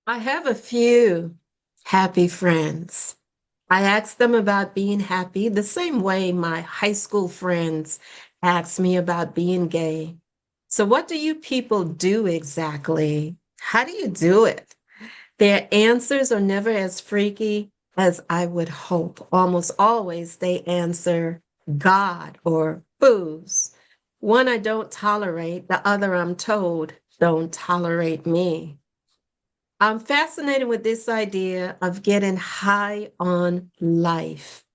I have a few happy friends. I ask them about being happy the same way my high school friends ask me about being gay. So, what do you people do exactly? How do you do it? Their answers are never as freaky as I would hope. Almost always they answer God or booze. One I don't tolerate, the other I'm told don't tolerate me. I'm fascinated with this idea of getting high on life.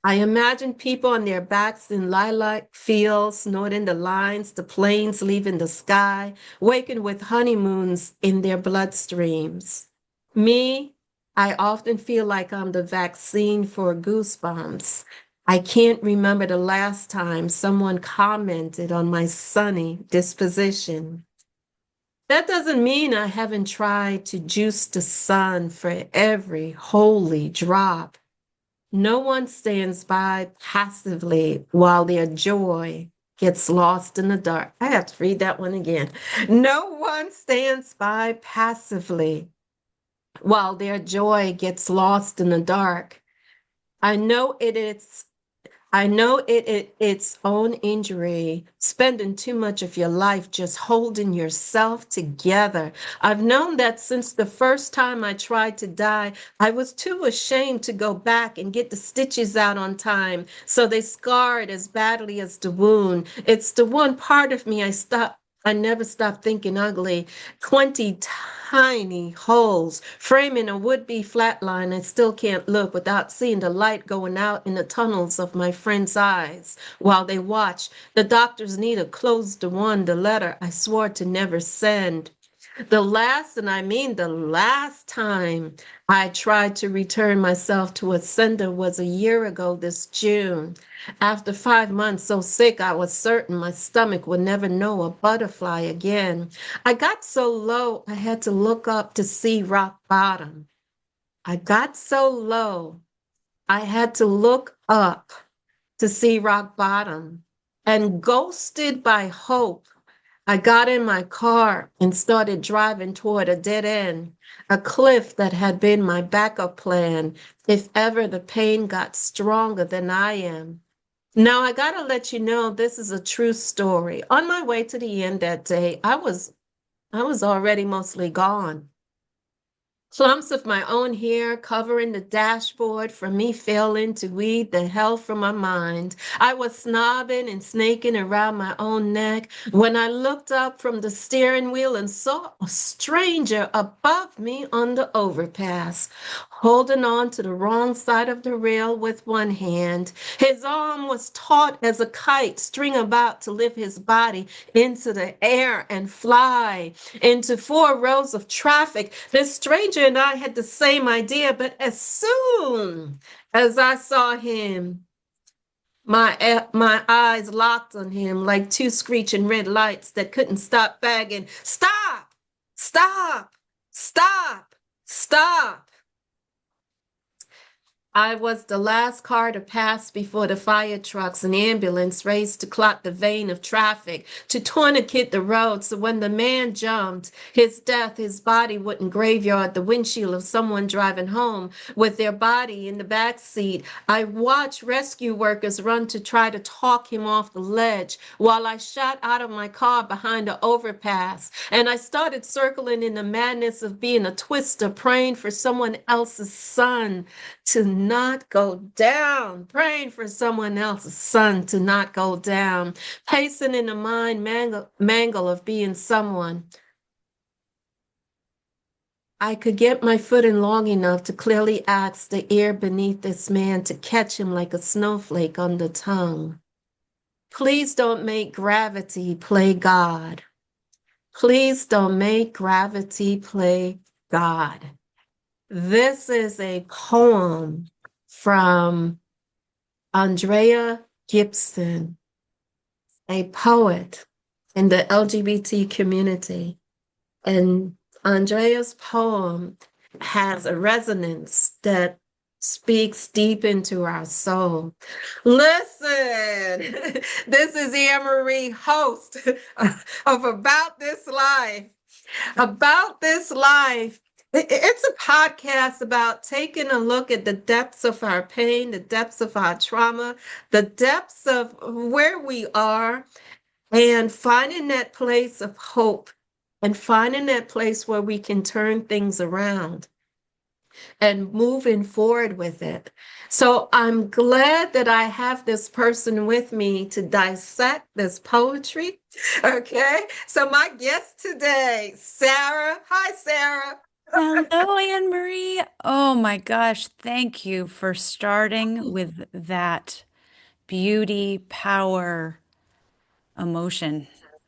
I imagine people on their backs in lilac fields, noting the lines, the planes leaving the sky, waking with honeymoons in their bloodstreams. Me, I often feel like I'm the vaccine for goosebumps. I can't remember the last time someone commented on my sunny disposition. That doesn't mean I haven't tried to juice the sun for every holy drop. No one stands by passively while their joy gets lost in the dark. I have to read that one again. No one stands by passively while their joy gets lost in the dark. I know I know its own injury, spending too much of your life just holding yourself together. I've known that since the first time I tried to die, I was too ashamed to go back and get the stitches out on time, so they scarred as badly as the wound. It's the one part of me I never stopped thinking ugly. 20 tiny holes framing a would-be flatline. I still can't look without seeing the light going out in the tunnels of my friends' eyes while they watch. The doctors need to close the letter I swore to never send. The last, and I mean the last time I tried to return myself to a sender was a year ago this June. After 5 months so sick, I was certain my stomach would never know a butterfly again. I got so low, I had to look up to see rock bottom. I got so low, I had to look up to see rock bottom. And ghosted by hope, I got in my car and started driving toward a dead end, a cliff that had been my backup plan if ever the pain got stronger than I am. Now, I gotta let you know this is a true story. On my way to the end that day, I was already mostly gone. Clumps of my own hair covering the dashboard from me failing to weed the hell from my mind. I was snobbing and snaking around my own neck when I looked up from the steering wheel and saw a stranger above me on the overpass, holding on to the wrong side of the rail with one hand. His arm was taut as a kite, string about to lift his body into the air and fly into 4 rows of traffic. This stranger and I had the same idea, but as soon as I saw him, my eyes locked on him like two screeching red lights that couldn't stop bagging. Stop! Stop! Stop! Stop! I was the last car to pass before the fire trucks and ambulance raced to clot the vein of traffic, to tourniquet the road so when the man jumped, his death, his body wouldn't graveyard the windshield of someone driving home with their body in the back seat. I watched rescue workers run to try to talk him off the ledge while I shot out of my car behind the overpass. And I started circling in the madness of being a twister, praying for someone else's son to not go down, praying for someone else's son to not go down, pacing in the mind mangle of being someone. I could get my foot in long enough to clearly ask the air beneath this man to catch him like a snowflake on the tongue. Please don't make gravity play God. Please don't make gravity play God. This is a poem from Andrea Gibson, a poet in the LGBT community. And Andrea's poem has a resonance that speaks deep into our soul. Listen, this is Anne Marie, host of About This Life. About This Life It's a podcast about taking a look at the depths of our pain, the depths of our trauma, the depths of where we are, and finding that place of hope and finding that place where we can turn things around and moving forward with it. So I'm glad that I have this person with me to dissect this poetry. Okay. So my guest today, Sarah. Hi, Sarah. Hello, Anne Marie. Oh my gosh, thank you for starting with that beauty, power, emotion.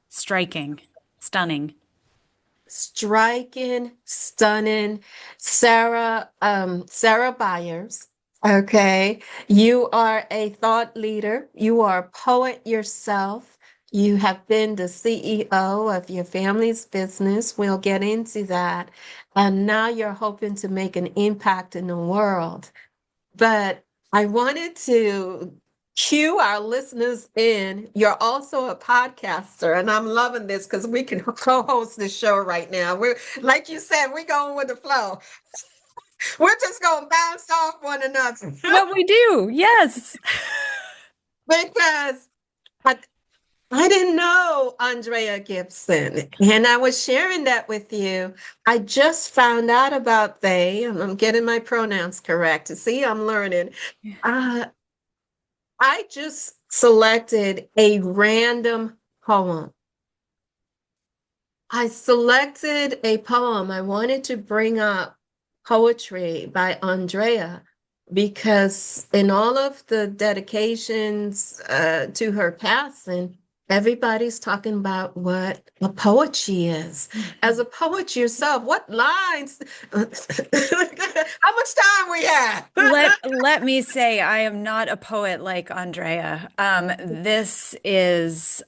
Striking, stunning. Striking, stunning, Sarah Byers. Okay, you are a thought leader. You are a poet yourself. You have been the CEO of your family's business. We'll get into that. And now you're hoping to make an impact in the world. But I wanted to cue our listeners in. You're also a podcaster, and I'm loving this because we can co-host the show right now. We're like you said, we're going with the flow. We're just gonna bounce off one another What we do, yes. because I, I didn't know Andrea Gibson, and I was sharing that with you. I just found out about they, and I'm getting my pronouns correct. See, I'm learning. Uh, I just selected a random poem. I selected a poem. I wanted to bring up poetry by Andrea because in all of the dedications to her passing, everybody's talking about what a poet she is. As a poet yourself, what lines, how much time we have? Let me say I am not a poet like Andrea. This is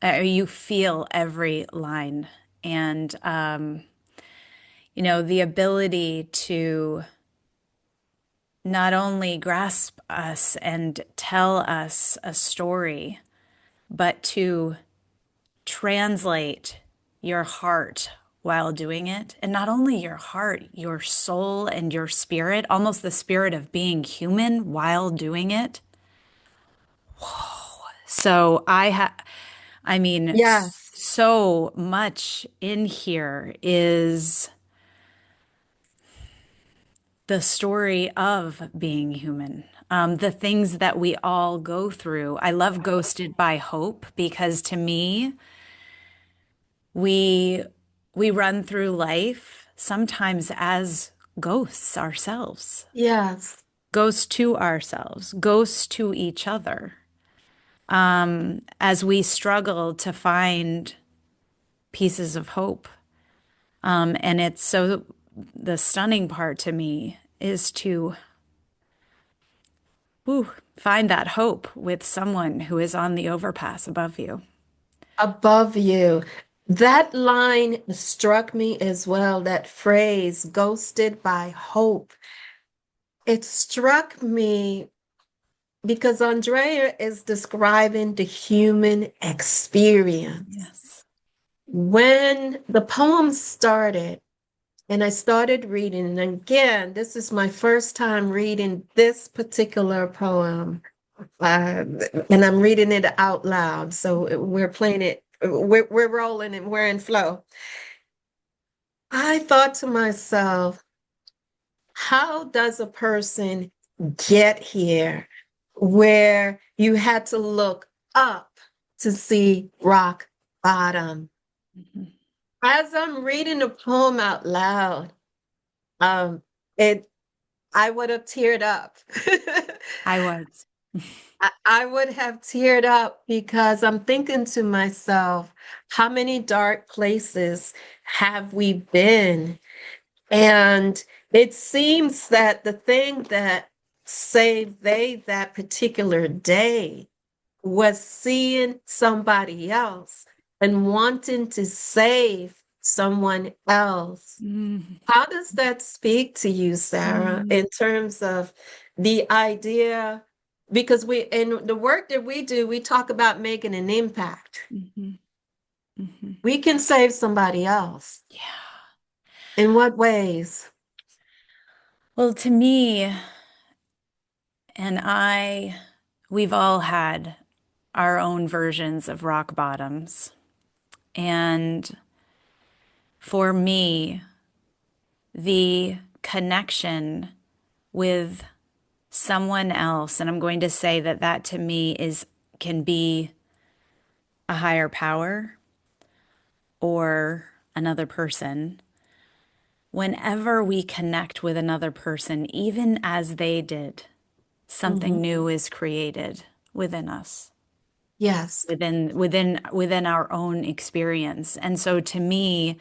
you feel every line and the ability to not only grasp us and tell us a story, but to translate your heart while doing it. And not only your heart, your soul and your spirit, almost the spirit of being human while doing it. So I mean, Yes. so much in here is the story of being human. The things that we all go through. I love Ghosted by Hope because to me, we we run through life sometimes as ghosts ourselves, Yes. ghosts to ourselves, ghosts to each other, as we struggle to find pieces of hope. And it's so the stunning part to me is to find that hope with someone who is on the overpass above you. Above you. That line struck me as well, that phrase, ghosted by hope. It struck me because Andrea is describing the human experience. Yes. When the poem started, and I started reading, and again, this is my first time reading this particular poem. Uh, and I'm reading it out loud. So we're playing it, we're rolling and we're in flow. I thought to myself, how does a person get here where you had to look up to see rock bottom? Mhm. As I'm reading the poem out loud, um, it I would have teared up. I was. I would have teared up because I'm thinking to myself, how many dark places have we been? And it seems that the thing that saved they that particular day was seeing somebody else and wanting to save someone else. Mhm. How does that speak to you, Sarah, Mhm. in terms of the idea? Because we, in the work that we do, we talk about making an impact. Mhm. Mhm. We can save somebody else. Yeah. In what ways? Well, to me, and we've all had our own versions of rock bottoms. And for me, the connection with someone else, and I'm going to say that that to me is can be a higher power or another person. Whenever we connect with another person, even as they did, Hmm. something new is created within us, Yes. within our own experience. And so to me,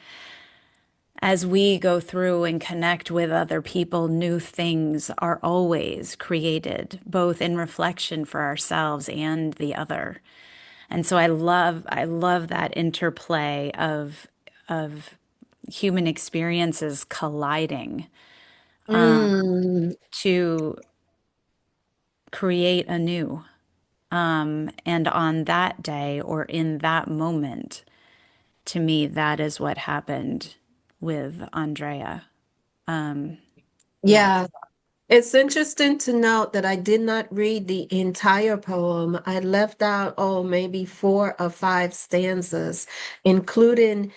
as we go through and connect with other people, new things are always created, both in reflection for ourselves and the other. And so I love that interplay of human experiences colliding Mm, to create anew. And on that day or in that moment, to me, that is what happened with Andrea. Yeah. yeah. It's interesting to note that I did not read the entire poem. I left out, oh, maybe 4 or 5 stanzas, including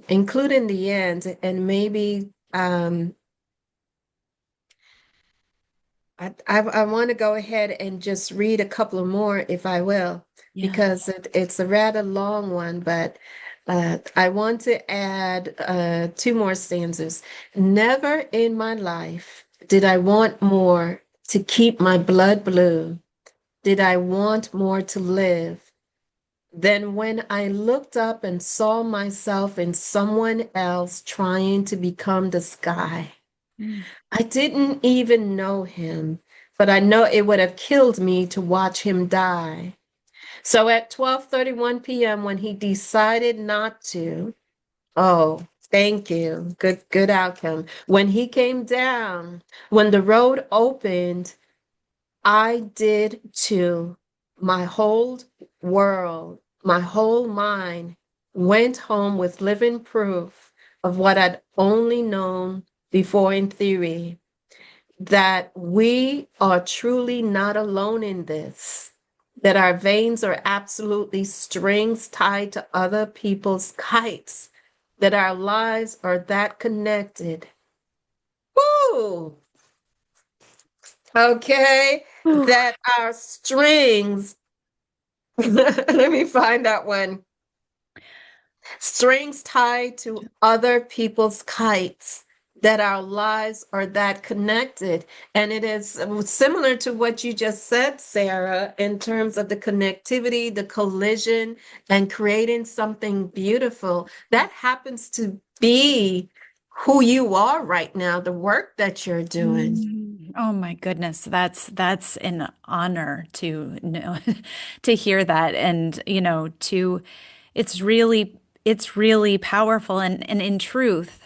including the end, and maybe I want to go ahead and just read a couple of more if I will, Yeah. because it's a rather long one, but I want to add 2 more stanzas. Never in my life did I want more to keep my blood blue, did I want more to live than when I looked up and saw myself in someone else trying to become the sky. Mm. I didn't even know him, but I know it would have killed me to watch him die. So at 12:31 p.m. when he decided not to, oh, thank you. Good outcome. When he came down, when the road opened, I did too. My whole world, my whole mind went home with living proof of what I'd only known before in theory, that we are truly not alone in this, that our veins are absolutely strings tied to other people's kites, that our lives are that connected. Woo! Okay, Ooh. that our strings, let me find that one. Strings tied to other people's kites, that our lives are that connected. And it is similar to what you just said, Sarah, in terms of the connectivity, the collision, and creating something beautiful. That happens to be who you are right now, the work that you're doing. Oh my goodness, that's an honor to know to hear that and to it's really powerful and in truth,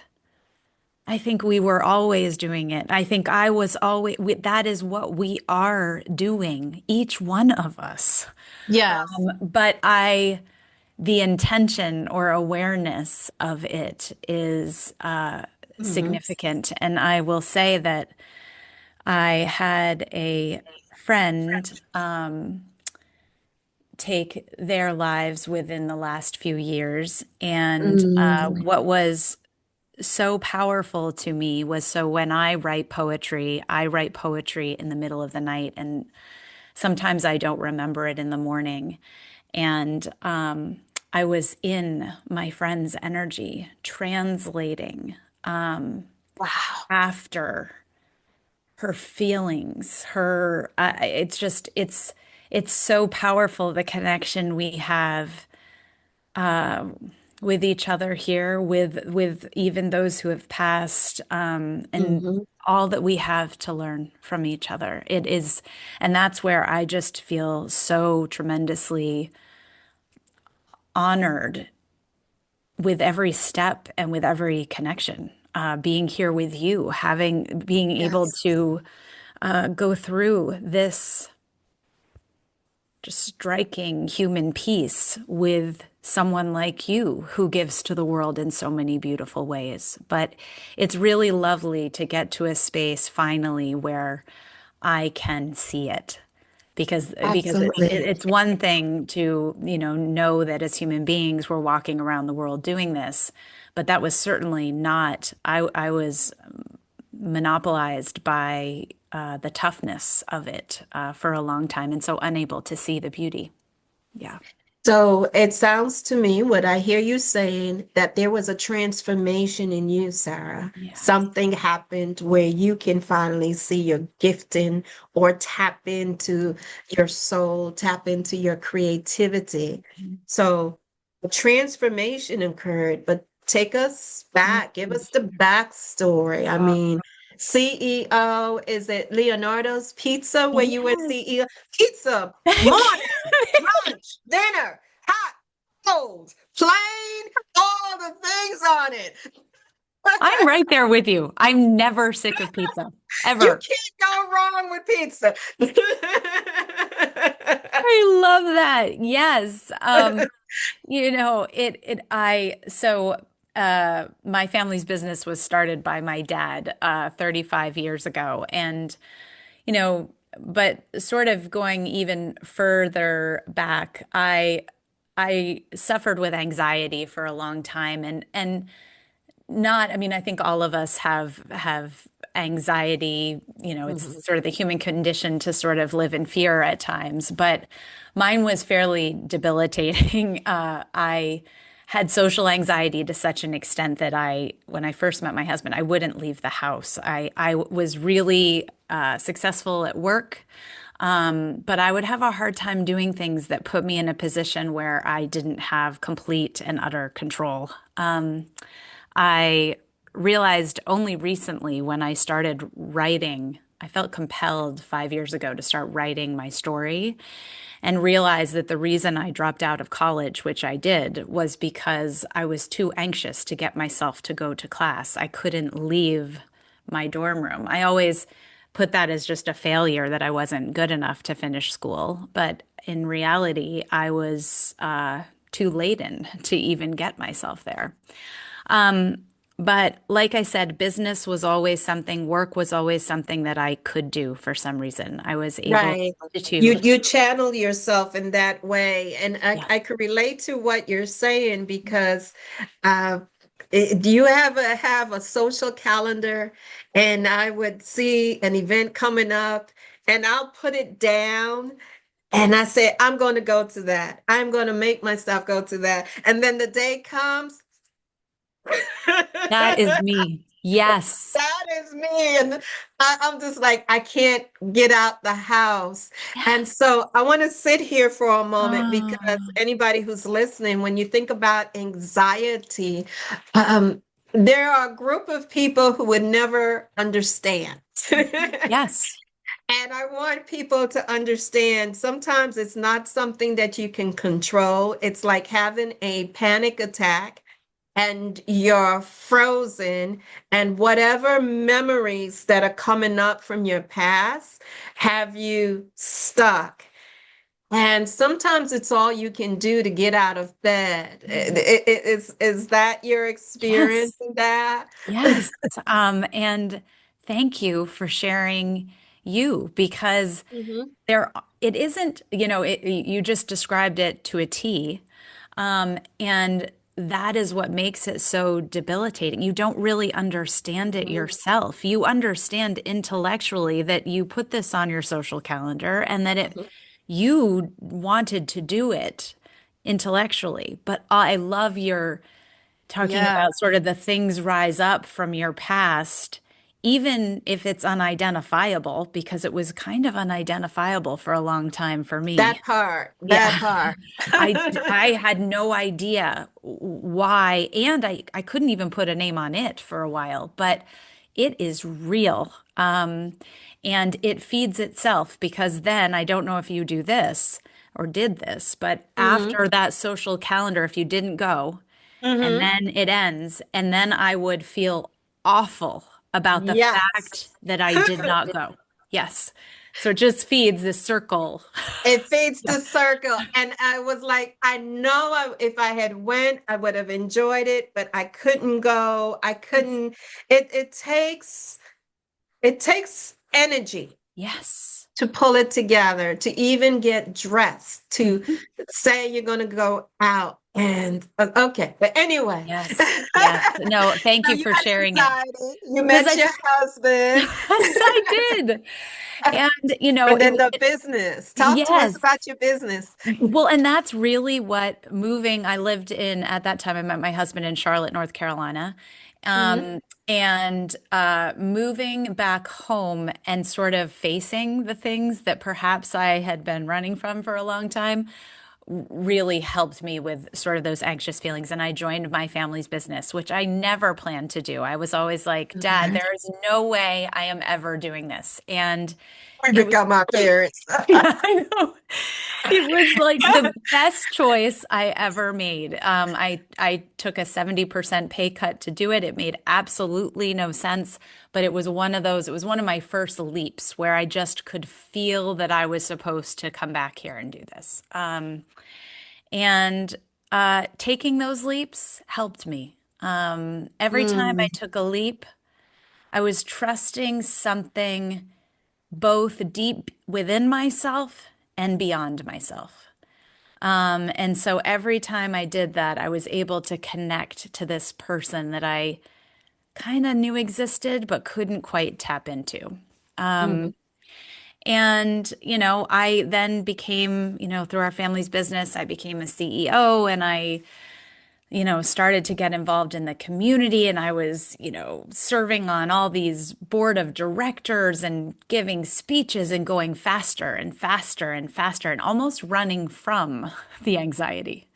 I think we were always doing it. I think I was always that is what we are doing, each one of us. Yes. But I the intention or awareness of it is Mhm. significant. And I will say that I had a friend take their lives within the last few years. And Mm. what was so powerful to me was so when I write poetry in the middle of the night, and sometimes I don't remember it in the morning. And I was in my friend's energy, translating Wow. after her feelings, it's just, it's so powerful, the connection we have with each other here, with even those who have passed, and Mhm. all that we have to learn from each other. It is, and that's where I just feel so tremendously honored with every step and with every connection. Being here with you, being able Yes. to go through this just striking human piece with someone like you who gives to the world in so many beautiful ways. But it's really lovely to get to a space finally where I can see it. Because Absolutely. it's one thing to, know that as human beings we're walking around the world doing this, but that was certainly not, I was monopolized by the toughness of it for a long time, and so unable to see the beauty. Yeah. So it sounds to me, what I hear you saying, that there was a transformation in you, Sarah. Yes. Something happened where you can finally see your gifting or tap into your soul, tap into your creativity. So a transformation occurred, but take us back, give us the backstory. I Oh, mean, CEO, is it Leonardo's Pizza where you were yes. CEO? Pizza, morning, lunch, dinner, hot, cold, plain, all the things on it. I'm right there with you. I'm never sick of pizza, You ever. can't go wrong with pizza. I love that. Yes. My family's business was started by my dad 35 years ago. And, but sort of going even further back, I suffered with anxiety for a long time, and not, I mean, I think all of us have anxiety, Mhm. it's sort of the human condition to sort of live in fear at times, but mine was fairly debilitating. I had social anxiety to such an extent that when I first met my husband, I wouldn't leave the house. I was really successful at work, but I would have a hard time doing things that put me in a position where I didn't have complete and utter control. I realized only recently when I started writing, I felt compelled 5 years ago to start writing my story and realized that the reason I dropped out of college, which I did, was because I was too anxious to get myself to go to class. I couldn't leave my dorm room. I always put that as just a failure that I wasn't good enough to finish school. But in reality, I was too laden to even get myself there. But like I said, business was always something, work was always something that I could do for some reason. I was able Right. to, You channel yourself in that way. And yeah. I could relate to what you're saying because uh, do you ever have a social calendar and I would see an event coming up and I'll put it down and I say, I'm going to go to that. I'm going to make myself go to that. And then the day comes. That is me. Yes. That is me. And I'm just like, I can't get out the house. And Yes. so I want to sit here for a moment because Oh, anybody who's listening, when you think about anxiety, there are a group of people who would never understand. yes. And I want people to understand sometimes it's not something that you can control. It's like having a panic attack and you're frozen, and whatever memories that are coming up from your past have you stuck. And sometimes it's all you can do to get out of bed. Is that your experience Yes. in that? Yes. And thank you for sharing you because Mhm, it isn't, you just described it to a T. And that is what makes it so debilitating. You don't really understand it mhm, yourself. You understand intellectually that you put this on your social calendar and that mhm. you wanted to do it intellectually. But I love your talking Yeah, about sort of the things rise up from your past, even if it's unidentifiable, because it was kind of unidentifiable for a long time for me. that part, that Yeah. part. I had no idea why, and I couldn't even put a name on it for a while, but it is real. And it feeds itself because then I don't know if you do this or did this, but Hmm. after that social calendar, if you didn't go, and Hmm. then it ends, and then I would feel awful about the Yes. fact that I did not go. Yes. So it just feeds this circle. It feeds the circle. And I was like, I know if I had went, I would have enjoyed it, but I couldn't go. I It's, couldn't. It takes energy yes. to pull it together, to even get dressed, to Mhm. say you're going to go out. And okay, but anyway, Yes. so Yes. No, thank you you for had sharing it. decided, you Because met I, your husband, yes, I did. And, and then the business. Talk to us yes. about your business. Well, and that's really what moving, I lived in, at that time, I met my husband in Charlotte, North Carolina. Hmm. And moving back home and sort of facing the things that perhaps I had been running from for a long time really helped me with sort of those anxious feelings. And I joined my family's business, which I never planned to do. I was always like, Dad, Mhm. there is no way I am ever doing this. And We it was become our parents. yeah, I know. It was like the best choice I ever made. I took a 70% pay cut to do it. It made absolutely no sense, but it was one of those, it was one of my first leaps where I just could feel that I was supposed to come back here and do this. And taking those leaps helped me. Every time I Mm, took a leap, I was trusting something both deep within myself and beyond myself. And so every time I did that, I was able to connect to this person that I kind of knew existed, but couldn't quite tap into. mhm, And, I then became, through our family's business, I became a CEO and I started to get involved in the community and I was, serving on all these board of directors and giving speeches and going faster and faster and faster and almost running from the anxiety.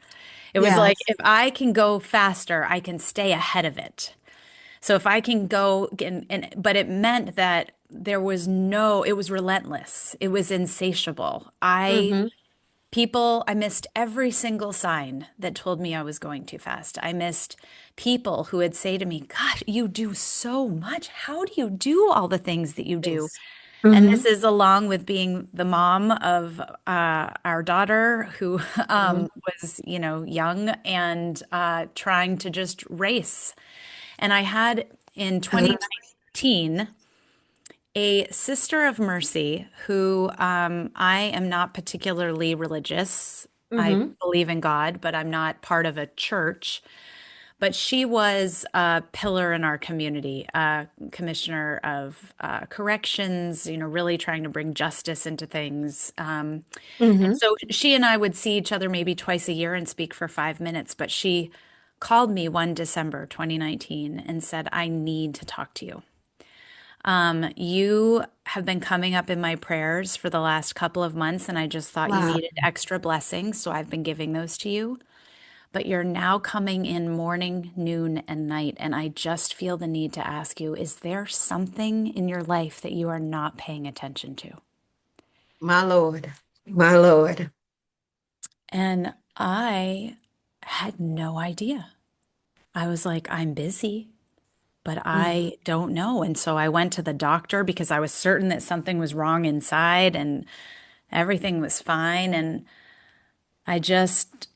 It was like, yes. if I can go faster, I can stay ahead of it. So if I can go but it meant that it was relentless. It was insatiable. Hmm. I missed every single sign that told me I was going too fast. I missed people who would say to me, God, you do so much. How do you do all the things that you do? Yes. And Hmm. this is along with being the mom of our daughter who Hmm. was, young and trying to just race. And I had in Uh, 2019 a sister of mercy who I am not particularly religious. I hmm. believe in God, but I'm not part of a church. But she was a pillar in our community, commissioner of corrections, really trying to bring justice into things. And Hmm. so she and I would see each other maybe twice a year and speak for 5 minutes. But she called me one December 2019 and said, I need to talk to you. You have been coming up in my prayers for the last couple of months, and I just thought you Wow. needed extra blessings, so I've been giving those to you. But you're now coming in morning, noon, and night, and I just feel the need to ask you, is there something in your life that you are not paying attention to? My Lord. My Lord. And I had no idea. I was like, I'm busy, but Mm. I don't know. And so I went to the doctor because I was certain that something was wrong inside and everything was fine. And I just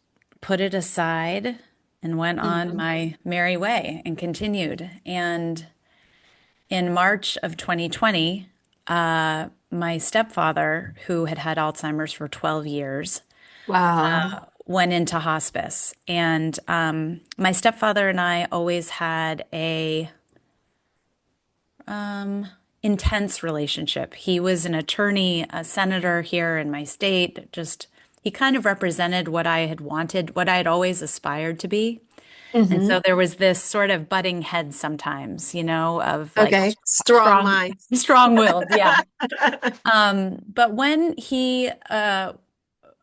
put it aside and went on Mhm. my merry way and continued. And in March of 2020, my stepfather, who had had Alzheimer's for 12 years, Wow. went into hospice. And my stepfather and I always had a intense relationship. He was an attorney, a senator here in my state. Just he kind of represented what I had wanted, what I had always aspired to be. And Hmm. so there was this sort of butting heads sometimes, of like Okay. Strong strong, minds. strong-willed, yeah. But when he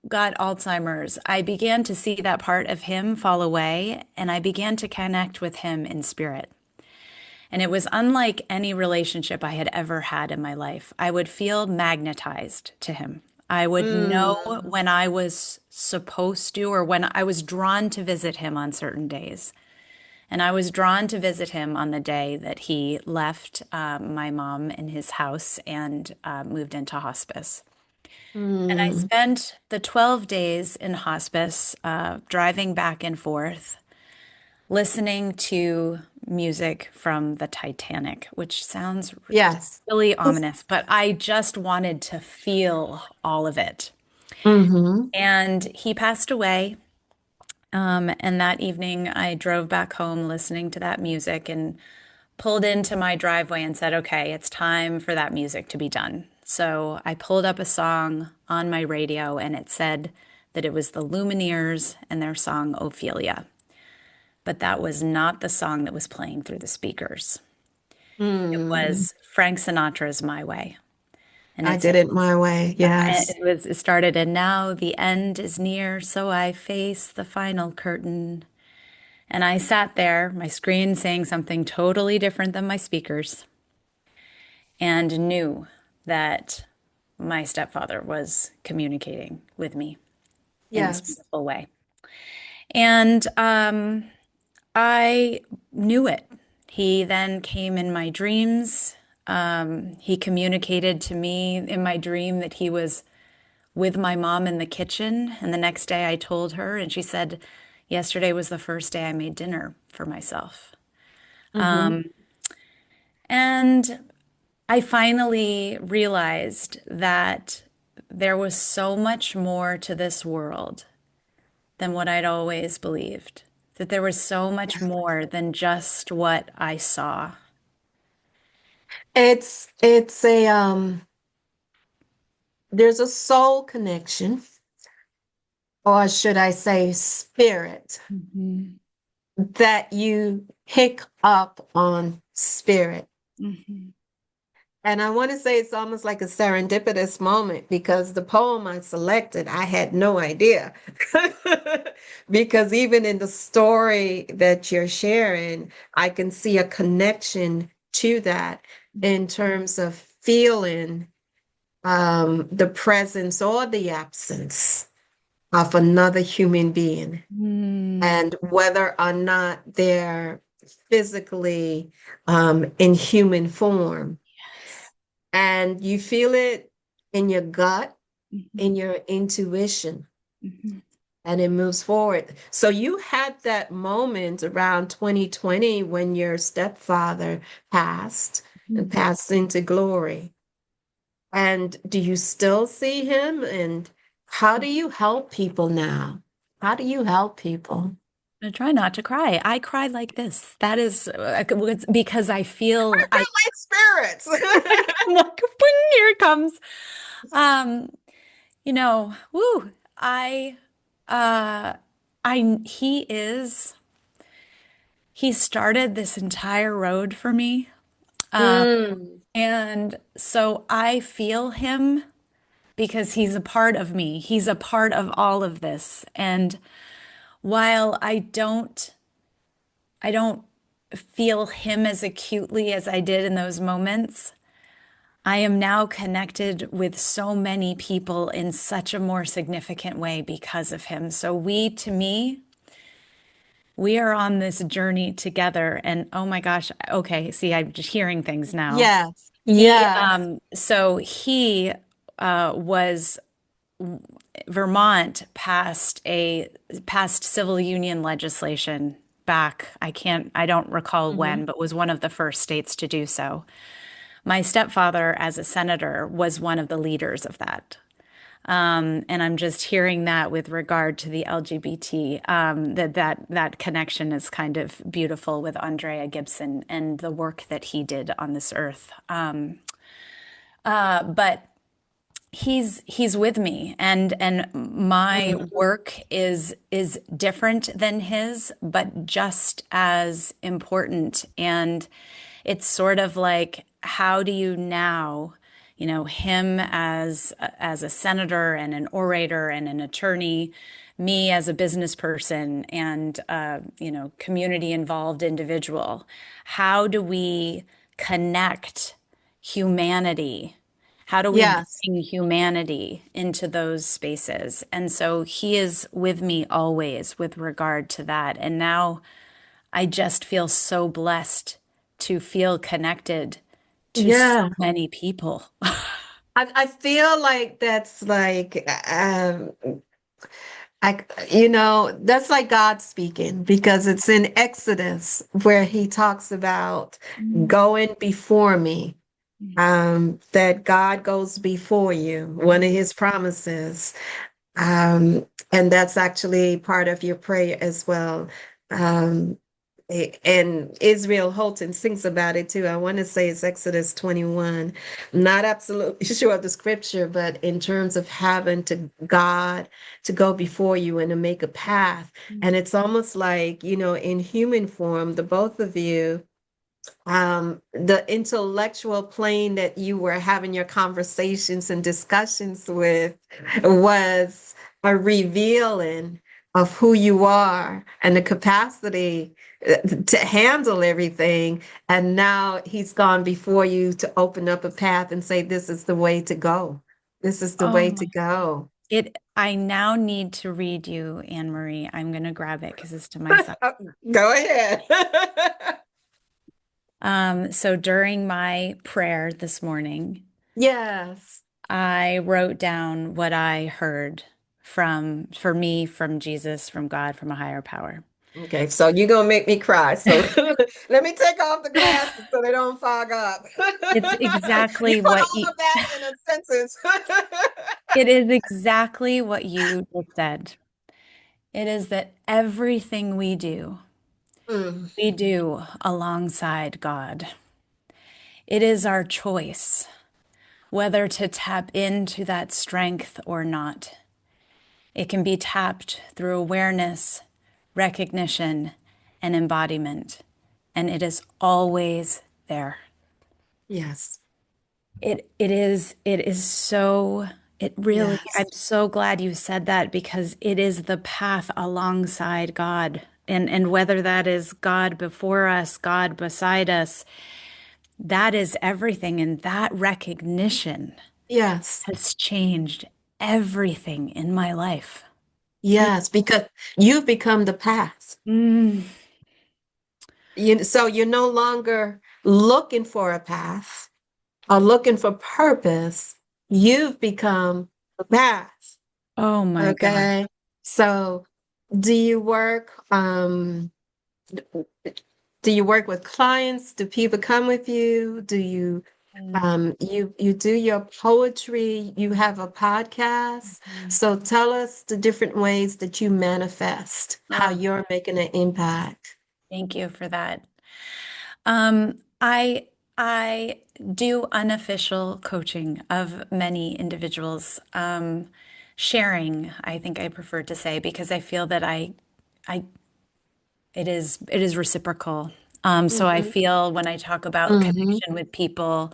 got Alzheimer's, I began to see that part of him fall away, and I began to connect with him in spirit. And it was unlike any relationship I had ever had in my life. I would feel magnetized to him. I would know Mm. when I was supposed to or when I was drawn to visit him on certain days. And I was drawn to visit him on the day that he left my mom in his house and moved into hospice. And I Mm. spent the 12 days in hospice, driving back and forth, listening to music from the Titanic, which sounds Yes. really ominous, but I just wanted to feel all of it. Mm-hmm. And he passed away. And that evening, I drove back home listening to that music and pulled into my driveway and said, okay, it's time for that music to be done. So I pulled up a song on my radio and it said that it was the Lumineers and their song Ophelia. But that was not the song that was playing through the speakers. It Mm. was Frank Sinatra's My Way. And I it said, did it my way. Yes. it started, and now the end is near, so I face the final curtain. And I sat there, my screen saying something totally different than my speakers, and knew that my stepfather was communicating with me in this Yes. beautiful way. And I knew it. He then came in my dreams. He communicated to me in my dream that he was with my mom in the kitchen. And the next day I told her, and she said, yesterday was the first day I made dinner for myself. Mm-hmm. And I finally realized that there was so much more to this world than what I'd always believed, that there was so much more than just what I saw. It's a there's a soul connection, or should I say spirit, Mhm. that you pick up on spirit. Mhm. And I want to say it's almost like a serendipitous moment because the poem I selected, I had no idea. Because even in the story that you're sharing, I can see a connection to that in terms of feeling the presence or the absence of another human being, Mm. and whether or not they're physically in human form. Yes. And you feel it in your gut, Mhm. in your intuition, Mhm. and it moves forward. So you had that moment around 2020 when your stepfather passed and Mhm. passed into glory. And do you still see him? And how do you help people now? How do you help people? I try not to cry. I cry like this. That is it's because I I feel I feel like spirits. I'm like, "Bing, here it comes." Um, woo, uh he is he started this entire road for me. Mm, And so I feel him because he's a part of me. He's a part of all of this. And while I don't feel him as acutely as I did in those moments, I am now connected with so many people in such a more significant way because of him. So to me, we are on this journey together. And oh my gosh, okay, see, I'm just hearing things now. yes, He, yes. so he was Vermont passed civil union legislation back. I don't recall Hmm. when, but was one of the first states to do so. My stepfather, as a senator, was one of the leaders of that. And I'm just hearing that with regard to the LGBT, that connection is kind of beautiful with Andrea Gibson and the work that he did on this earth. But he's with me, and my Hmm. work is different than his, but just as important. And it's sort of like, how do you now, him as a senator and an orator and an attorney, me as a business person and community involved individual, how do we connect humanity? How do we Yes. bring humanity into those spaces? And so he is with me always with regard to that. And now I just feel so blessed to feel connected to so Yeah. many people. I feel like that's like I, you know, that's like God speaking because it's in Exodus where he talks about going before me, that God goes before you, one of his promises. And that's actually part of your prayer as well. Um, and Israel Houghton sings about it too. I want to say it's Exodus 21. Not absolutely sure of the scripture, but in terms of having to God to go before you and to make a path. And it's almost like, you know, in human form, the both of you, the intellectual plane that you were having your conversations and discussions with was a revealing of who you are and the capacity to handle everything. And now he's gone before you to open up a path and say, this is the way to go. This is the way Oh, to go. I now need to read you, Anne Marie. I'm going to grab it because it's to my son. Go ahead. So during my prayer this morning, Yes. I wrote down what I heard for me, from Jesus, from God, from a higher power. Okay, so you're gonna make me cry. So let me take off the glasses so they don't fog up. It's You exactly put what all of that in a sentence. it is exactly what you just said. It is that everything Mm, we do alongside God. It is our choice whether to tap into that strength or not. It can be tapped through awareness, recognition, and embodiment, and it is always there. yes, It is so, it really, yes, I'm so glad you said that because it is the path alongside God. And whether that is God before us, God beside us, that is everything. And that recognition yes, has changed everything in my life. It, yes, because you've become the past. mm, So you're no longer looking for a path or looking for purpose. You've become the path. oh my God. Okay. So do you work? Do you work with clients? Do people come with you? Do you you do your poetry, you have a podcast. Mhm. So tell us the different ways that you manifest how Oh, you're making an impact. thank you for that. Um, I I do unofficial coaching of many individuals. Sharing, I think I prefer to say, because I feel that I it is reciprocal. So I Hmm. feel when I talk about Hmm. connection with people,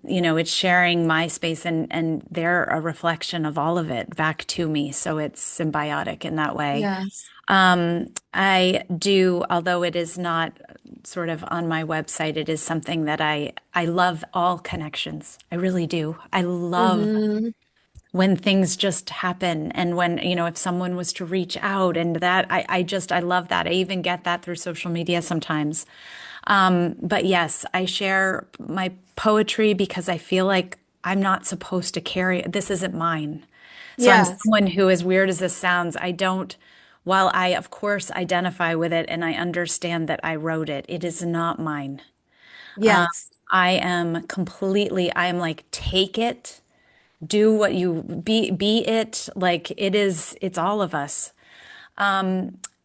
it's sharing my space, and they're a reflection of all of it back to me. So it's symbiotic in that way. Yes. I do, although it is not sort of on my website, it is something that I love all connections. I really do. I love Hmm. when things just happen, and when, if someone was to reach out, and that I love that. I even get that through social media sometimes. But yes, I share my poetry because I feel like I'm not supposed to carry this isn't mine. So I'm Yes. someone who, as weird as this sounds, while I of course identify with it and I understand that I wrote it, it is not mine. Yes. I am like, take it, do what you be it, like it's all of us.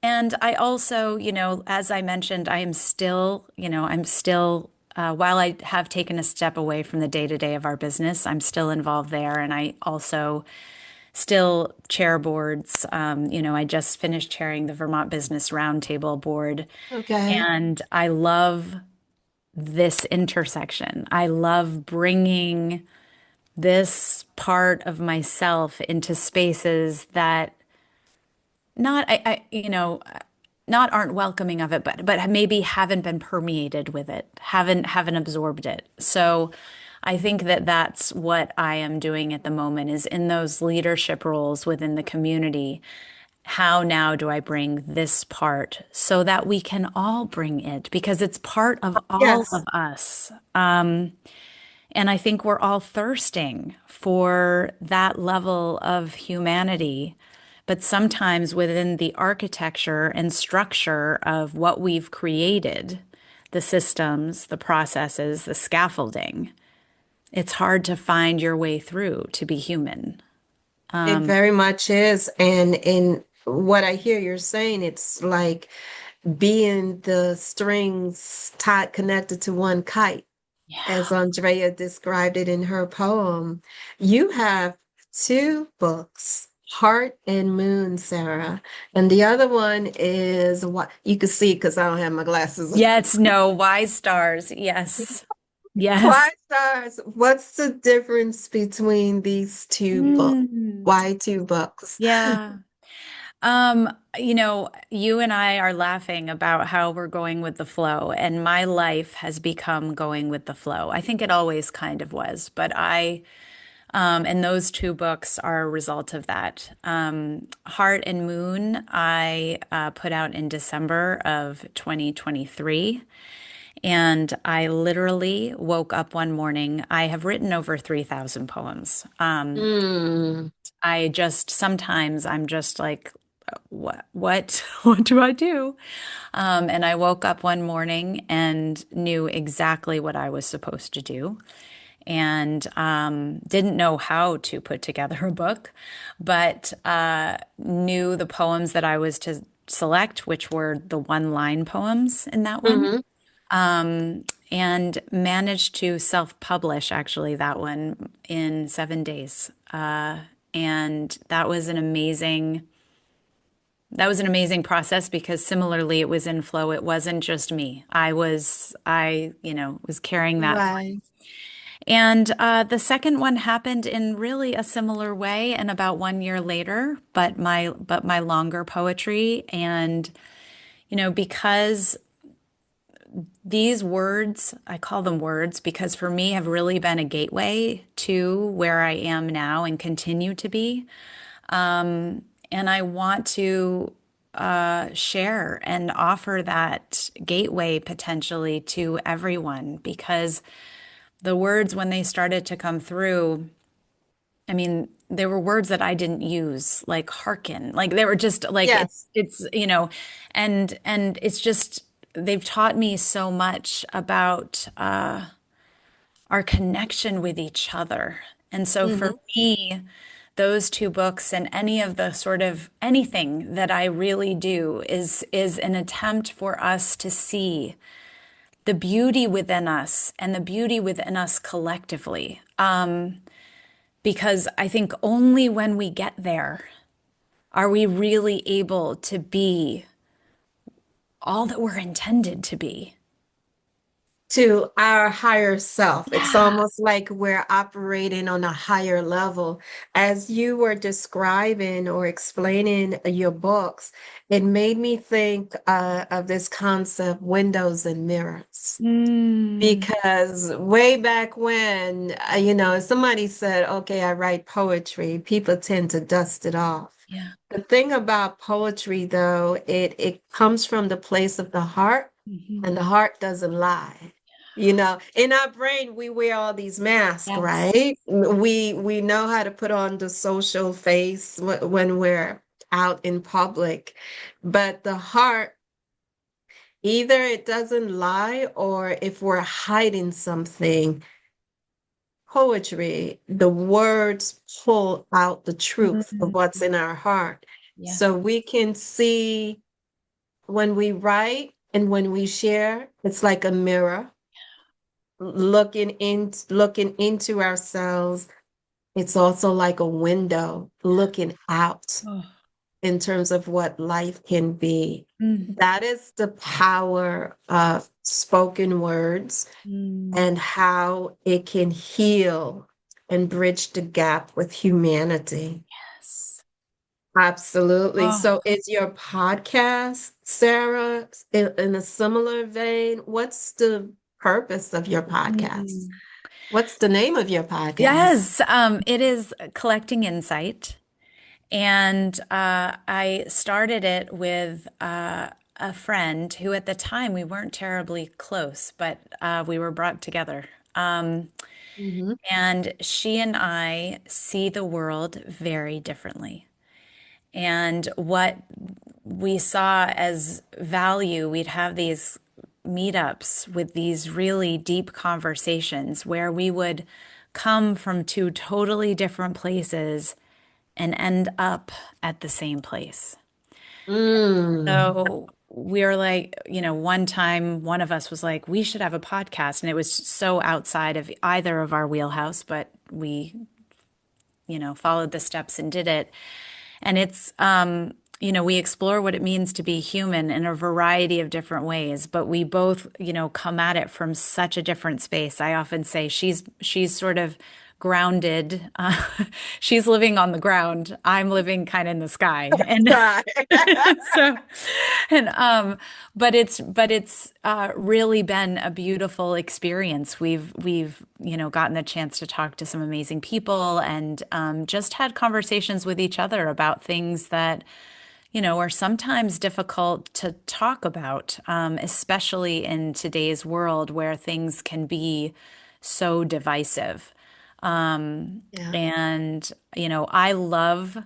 And I also, as I mentioned, I'm still, while I have taken a step away from the day to day of our business, I'm still involved there. And I also still chair boards. I just finished chairing the Vermont Business Roundtable board. Okay. And I love this intersection. I love bringing this part of myself into spaces that not not aren't welcoming of it, but maybe haven't been permeated with it, haven't absorbed it. So I think that that's what I am doing at the moment, is in those leadership roles within the community, how now do I bring this part so that we can all bring it because it's part of all of Yes. us. And I think we're all thirsting for that level of humanity. But sometimes within the architecture and structure of what we've created, the systems, the processes, the scaffolding, it's hard to find your way through to be human. It very much is. And in what I hear you're saying, it's like being the strings tied connected to one kite, Yeah. as Andrea described it in her poem. You have two books, Heart and Moon, Sarah. And the other one is what you can see because I don't have my glasses. Yes, no, wise stars. Yes. Why Yes. stars? What's the difference between these two books? Mm, Why two books? yeah. You and I are laughing about how we're going with the flow, and my life has become going with the flow. I think it always kind of was, but and those two books are a result of that. Heart and Moon, I put out in December of 2023. And I literally woke up one morning. I have written over 3,000 poems. Mm, I just sometimes I'm just like, what do I do? And I woke up one morning and knew exactly what I was supposed to do, and didn't know how to put together a book, but knew the poems that I was to select, which were the one-line poems in that one, hmm. and managed to self-publish actually that one in 7 days. And that was an amazing process because similarly it was in flow. It wasn't just me. I was carrying that. Right. And the second one happened in really a similar way and about 1 year later, but my longer poetry. And because these words, I call them words because for me have really been a gateway to where I am now and continue to be. And I want to share and offer that gateway potentially to everyone because the words, when they started to come through, I mean, there were words that I didn't use, like hearken, like they were just like Yes. and it's just they've taught me so much about our connection with each other. And so for Hmm. me, those two books and any of the sort of anything that I really do is an attempt for us to see the beauty within us and the beauty within us collectively. Because I think only when we get there are we really able to be all that we're intended to be. To our higher self. It's Yeah. almost like we're operating on a higher level. As you were describing or explaining your books, it made me think of this concept, windows and mirrors. Mm. Because way back when, somebody said, okay, I write poetry, people tend to dust it off. Yeah. The thing about poetry, though, it comes from the place of the heart, and Mhm. the heart doesn't lie. In our brain, we wear all these masks, Yes. right? We know how to put on the social face when we're out in public, but the heart, either it doesn't lie, or if we're hiding something, poetry, the words pull out the truth of Mm. what's in our heart. Yes. So we can see when we write and when we share, it's like a mirror looking into ourselves. It's also like a window looking out Oh. in terms of what life can be. Mm. That is the power of spoken words Mm. and how it can heal and bridge the gap with humanity. Yes. Absolutely. Oh. So is your podcast, Sarah, in a similar vein? What's the purpose of your podcast? Mm. What's the name of your podcast? Yes, it is collecting insight. And I started it with a friend who, at the time, we weren't terribly close, but we were brought together. Um, Hmm. and she and I see the world very differently. And what we saw as value, we'd have these meetups with these really deep conversations where we would come from two totally different places and end up at the same place. Mm. So we were like, one time one of us was like, we should have a podcast. And it was so outside of either of our wheelhouse, but we, followed the steps and did it. And it's, we explore what it means to be human in a variety of different ways, but we both, come at it from such a different space. I often say she's sort of grounded. She's living on the ground. I'm living kind of in the sky. And Right. so, and but it's really been a beautiful experience. We've gotten the chance to talk to some amazing people and just had conversations with each other about things that are sometimes difficult to talk about, especially in today's world where things can be so divisive. Yeah. And I love.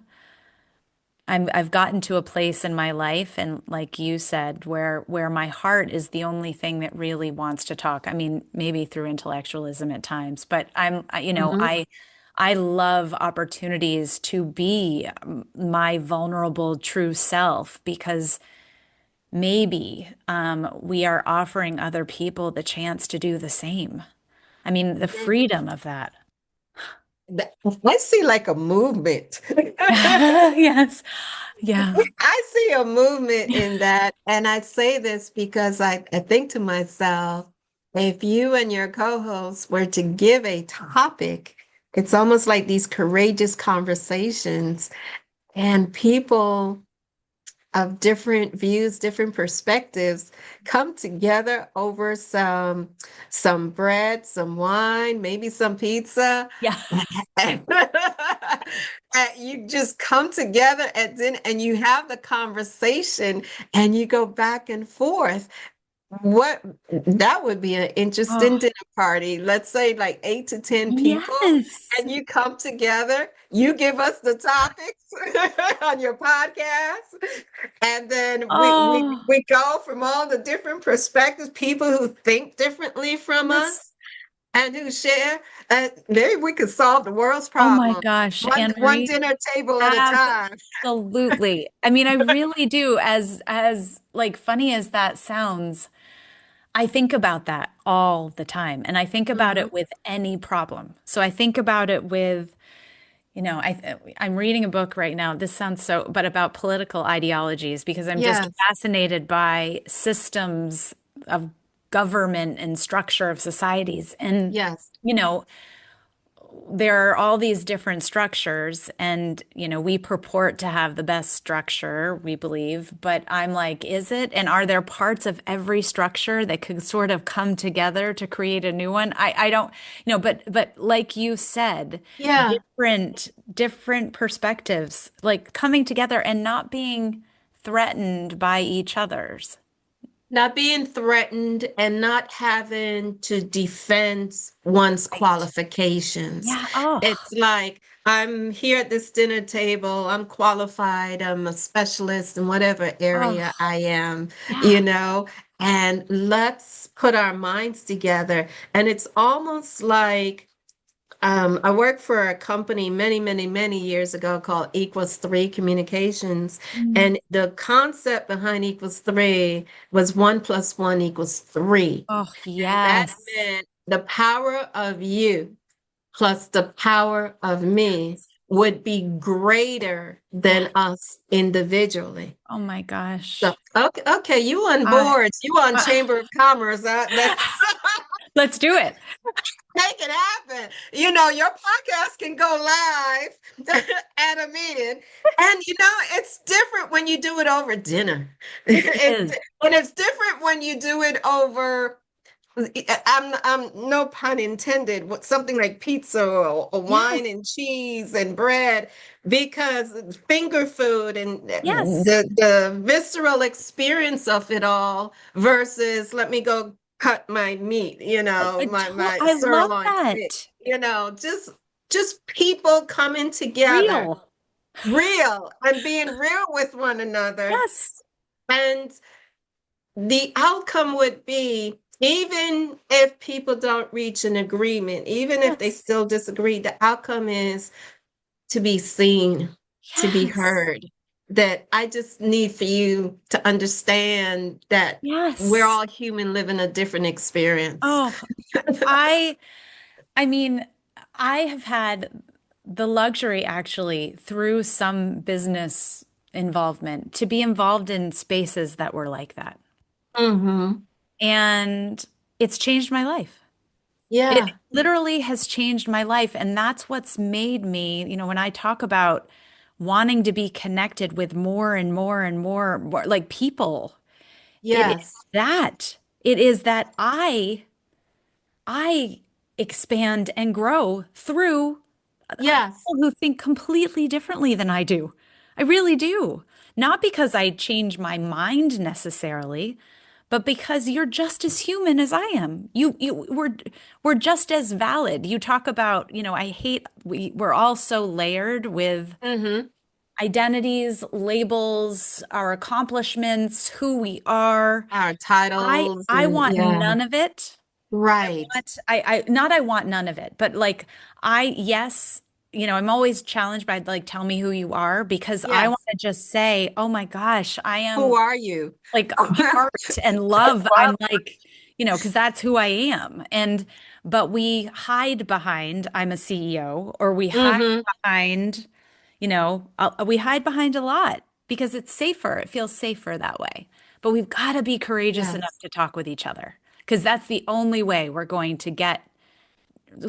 I've gotten to a place in my life, and like you said, where my heart is the only thing that really wants to talk. I mean, maybe through intellectualism at times, but Hmm. I love opportunities to be my vulnerable true self because maybe we are offering other people the chance to do the same. I mean, the freedom of that. I see like a movement. Yes. Yeah. I see a movement in that. And I say this because I think to myself, if you and your co-host were to give a topic, it's almost like these courageous conversations and people of different views, different perspectives come together over some bread, some wine, maybe some pizza. Yeah. And you just come together at dinner and you have the conversation and you go back and forth. What that would be an interesting Oh, dinner party. Let's say like 8 to 10 people, yes. and you come together. You give us the topics on your podcast, and then we, we Oh, we go from all the different perspectives, people who think differently from us yes. and who share. Maybe we could solve the world's Oh my problem gosh, one Anne-Marie. dinner table at a time. Absolutely. I mean, I really do. As like funny as that sounds, I think about that all the time. And I think about Hmm. it with any problem. So I think about it with, I'm reading a book right now. This sounds so, but about political ideologies because I'm just Yes, fascinated by systems of government and structure of societies. And, yes. you know, there are all these different structures and we purport to have the best structure we believe, but I'm like, is it, and are there parts of every structure that could sort of come together to create a new one? I don't, but like you said, Yeah. different perspectives like coming together and not being threatened by each other's. Not being threatened and not having to defend one's Right. qualifications. Yeah. Oh, It's like, I'm here at this dinner table, I'm qualified, I'm a specialist in whatever oh, area I am, you yeah. know, and let's put our minds together. And it's almost like, I worked for a company many, many, many years ago called Equals Three Communications. Mm. And the concept behind Equals Three was 1 plus 1 equals 3. Oh, And that yes. meant the power of you plus the power of me would be greater Yeah. than us individually. Oh my So, gosh. okay, you on Uh, boards, you on uh, Chamber of Commerce. let's do it. Make it happen. Your podcast can go live at a meeting. And it's different when you do it over dinner. It It's is. and it's different when you do it over I'm no pun intended, what something like pizza or Yes, wine and cheese and bread, because finger food and yes. the visceral experience of it all versus let me go cut my meat, my I love sirloin steak, that. just people coming together, Real. real and being real with one another. Yes. And the outcome would be, even if people don't reach an agreement, even if they Yes. still disagree, the outcome is to be seen, to be Yes. heard. That I just need for you to understand that we're Yes. all human living a different experience. Oh, I I mean, I have had the luxury actually through some business involvement to be involved in spaces that were like that. Mm-hmm. And it's changed my life. It Yeah. literally has changed my life. And that's what's made me, when I talk about wanting to be connected with more and more and more like people, it is Yes. that. It is that I expand and grow through Yes. people who think completely differerently than I do. I really do. Not because I change my mind necessarily, but because you're just as human as I am. We're just as valid. You talk about, I hate we're all so layered with Mm-hmm. identities, labels, our accomplishments, who we are. Our I titles I and want yeah. none of it. Right. Not I want none of it, but like yes, I'm always challenged by like tell me who you are because I want Yes. to just say, oh my gosh, I Who am are you? like heart and love. I'm like, because that's who I am. But we hide behind I'm a CEO or we hide Mm-hmm. behind, we hide behind a lot because it's safer. It feels safer that way. But we've got to be courageous enough Yes. to talk with each other because that's the only way we're going to get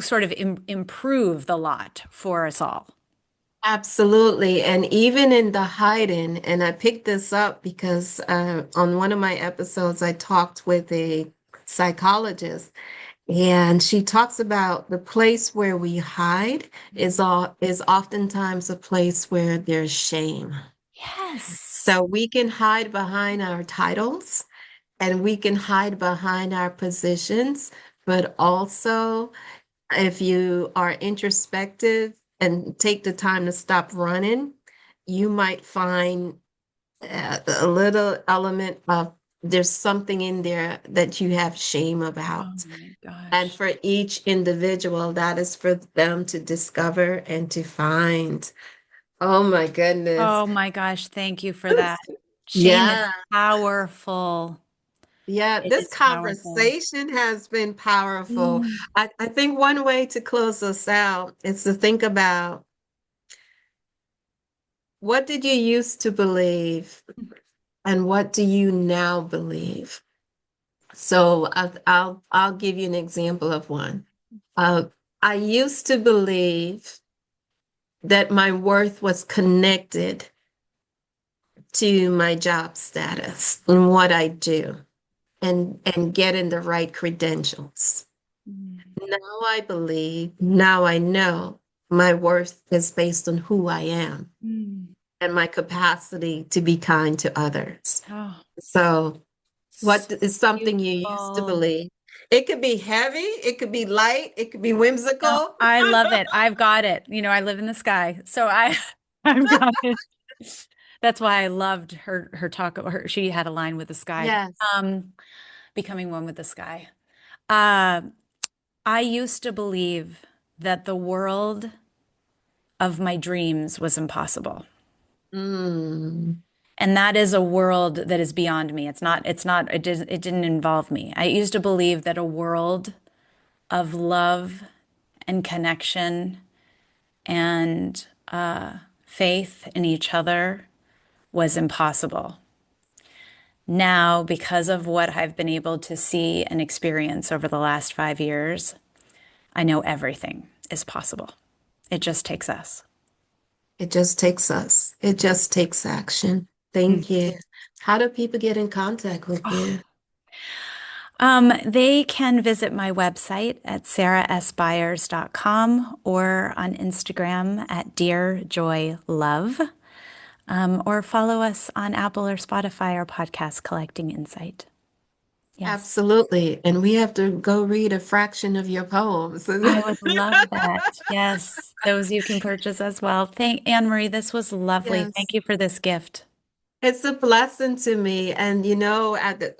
sort of improve the lot for us all. Absolutely. And even in the hiding, and I picked this up because on one of my episodes, I talked with a psychologist, and she talks about the place where we hide is oftentimes a place where there's shame. Yes. So we can hide behind our titles and we can hide behind our positions, but also if you are introspective and take the time to stop running, you might find a little element of there's something in there that you have shame Oh about. my And gosh. for each individual, that is for them to discover and to find. Oh my goodness. Oh my gosh, thank you for that. Shame is Yeah. powerful. Yeah, It this is powerful. conversation has been powerful. Mm. I think one way to close us out is to think about, what did you used to believe and what do you now believe? So I'll give you an example of one. Uh, I used to believe that my worth was connected to my job status and what I do and getting the right credentials. Mm. Now I believe, now I know my worth is based on who I am Mm. and my capacity to be kind to others. Oh, So, so what is something you used to beautiful. believe? It could be heavy, it could be light, it could be No, whimsical. I love it. I've got it. I live in the sky. So I've got it. That's why I loved her talk. She had a line with the sky. Yes. Um, Becoming one with the sky. Uh, I used to believe that the world of my dreams was impossible. Mm, And that is a world that is beyond me. It didn't involve me. I used to believe that a world of love and connection and faith in each other was impossible. Now, because of what I've been able to see and experience over the last 5 years, I know everything is possible. It just takes us. it just takes us. It just takes action. Mm. Thank you. How do people get in contact with Oh, you? They can visit my website at sarasbyers.com or on Instagram at Dear Joy Love, or follow us on Apple or Spotify or podcast Collecting Insight. Yes, Absolutely. And we have to go read a fraction of your poems. I would love that. Yes, those you can purchase as well. Thank Anne Marie, this was lovely. Yes. Thank you for this gift. It's a blessing to me. And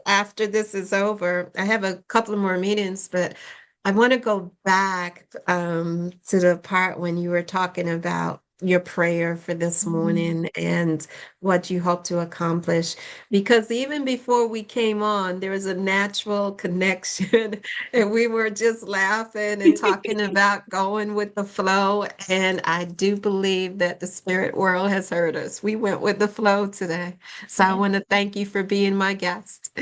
after this is over, I have a couple of more meetings, but I want to go back to the part when you were talking about your prayer for this Mhm. morning and what you hope to accomplish. Because even before we came on, there was a natural connection, and we were just laughing and talking about going with the flow. And I do believe that the spirit world has heard us. We went with the flow today. So I Yeah. want to thank you for being my guest.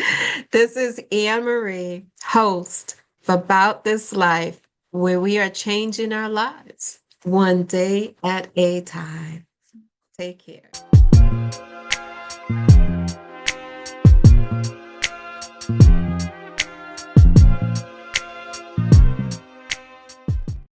This is Anne Marie, host of About This Life, where we are changing our lives one day at a time. Take care.